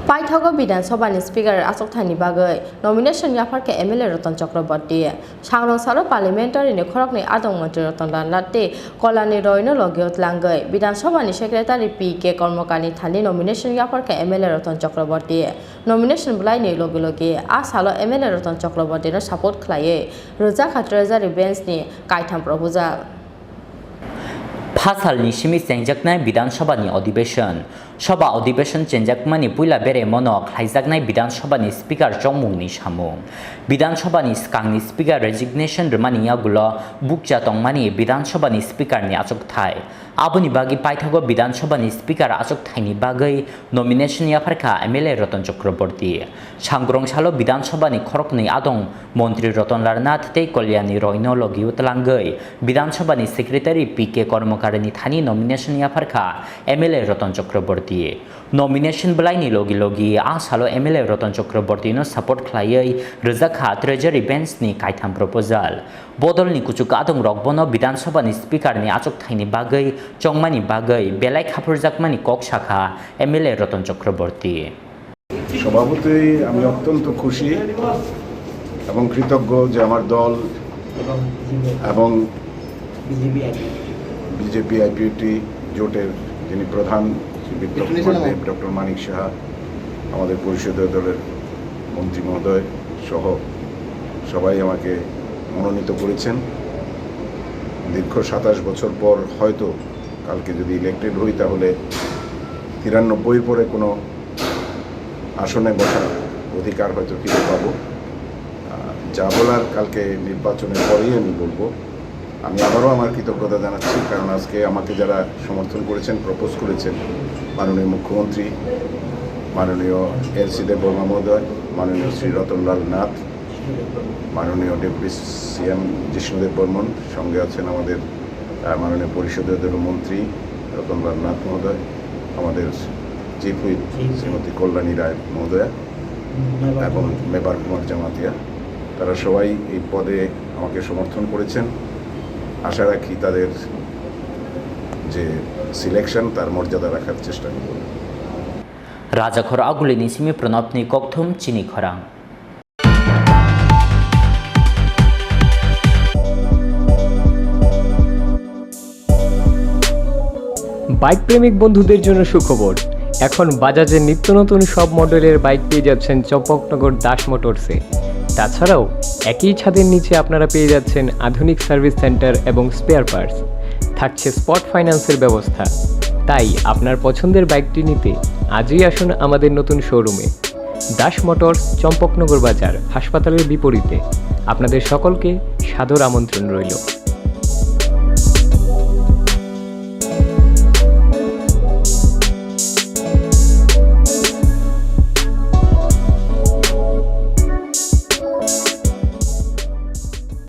Paithago Bidhan Sabhani Speaker Achukthai bagai nomination Yapharkha MLA Ratan Chakborty Changrong Salo Parliamentary ni Khorang ni Adong Mantri Ratan Late Kolani Roino Logiot Langai Bidhan Sabhani Secretary PK Kormokani Thani nomination Yapharkha MLA Ratan Chakborty nomination Bwlai ni Logi Asalo MLA Ratan Chakborty no support khlaye Rojak Treasury Bench ni Kaitam proposal Pasalni simi chenjaknai Bidhan Sabhani अधिवेशन Sabha अधिवेशन chenjakmani puila bere monok haijaknai Bidhan Sabhani speaker chongmungni samung Bidhan Sabhani skangni speaker resignation remani yagulo bukja tongmani Bidhan Sabhani speaker ni Achukthai aboni bagi paithago Bidhan Sabhani speaker Achukthai ni bagai nomination Yapharkha MLA Ratan Chakborty Changrong Salo Bidhan Sabhani khorokni adong Mantri Ratan Larnath tei Kolyani Roino logi utlangai Bidhan Sabhani secretary PK Kormokani Thani nomination Yapharkha MLA Ratan Chakborty nomination Bwlai ni logi asalo MLA Ratan Chakborty no support khlaiei Rojak Treasury Bench ni kaitam proposal bodol ni kuchuk adong rokbono Bidhan Sabhani speaker ni Achukthai ni bagai chongmani bagai belai khapurjakmani kok shakha MLA Ratan Chakborty সভাপতি আমি অত্যন্ত খুশি এবং কৃতজ্ঞ যে আমার দল এবং বিজেপি আইপিটি জোটের যিনি প্রধান ডক্টর মানিক সাহা আমাদের পরিষদীয় দলের মন্ত্রী মহোদয় সহ সবাই আমাকে মনোনীত করেছেন দীর্ঘ 27 বছর পর হয়তো কালকে যদি ইলেক্টেড হই তাহলে 93 পরে কোনো আসনে বসার অধিকার হয়তো ফিরে পাবো যা বলার কালকে নির্বাচনের পরেই আমি বলবো আমি আবারও আমার কৃতজ্ঞতা জানাচ্ছি কারণ আজকে আমাকে যারা সমর্থন করেছেন প্রপোজ করেছেন মাননীয় মুখ্যমন্ত্রী মাননীয় এলসি দেব বর্মা মহোদয় মাননীয় শ্রী রতনলাল নাথ মাননীয় ডেপুটি সিএম জিষ্ণুদেব বর্মন সঙ্গে আছেন আমাদের মাননীয় পরিষদীয় দলের মন্ত্রী রতনলাল নাথ মহোদয় আমাদের চিফ হুইপ শ্রীমতী কল্যাণী রায় মহোদয়া এবং মেবার কুমার জামাতিয়া তারা সবাই এই পদে আমাকে সমর্থন করেছেন আশা রাখি তাদের যে সিলেকশন তার মর্যাদা রাখার চেষ্টা করব রাজাখর আগুলিনি সিমি প্রণবনি ককথুম চিনি খরাং বাইক প্রেমিক বন্ধুদের জন্য সুখবর এখন বাজাজের নিত্য নতুন সব মডেলের বাইক পেয়ে যাচ্ছেন চম্পকনগর দাস মোটরসে তাছাড়াও একই ছাদের নিচে আপনারা পেয়ে যাচ্ছেন আধুনিক সার্ভিস সেন্টার এবং স্পেয়ার পার্টস থাকছে স্পট ফাইন্যান্সের ব্যবস্থা তাই আপনার পছন্দের বাইকটি নিতে আজই আসুন আমাদের নতুন শোরুমে দাস মোটরস চম্পকনগর বাজার হাসপাতালের বিপরীতে আপনাদের সকলকে সাদর আমন্ত্রণ রইল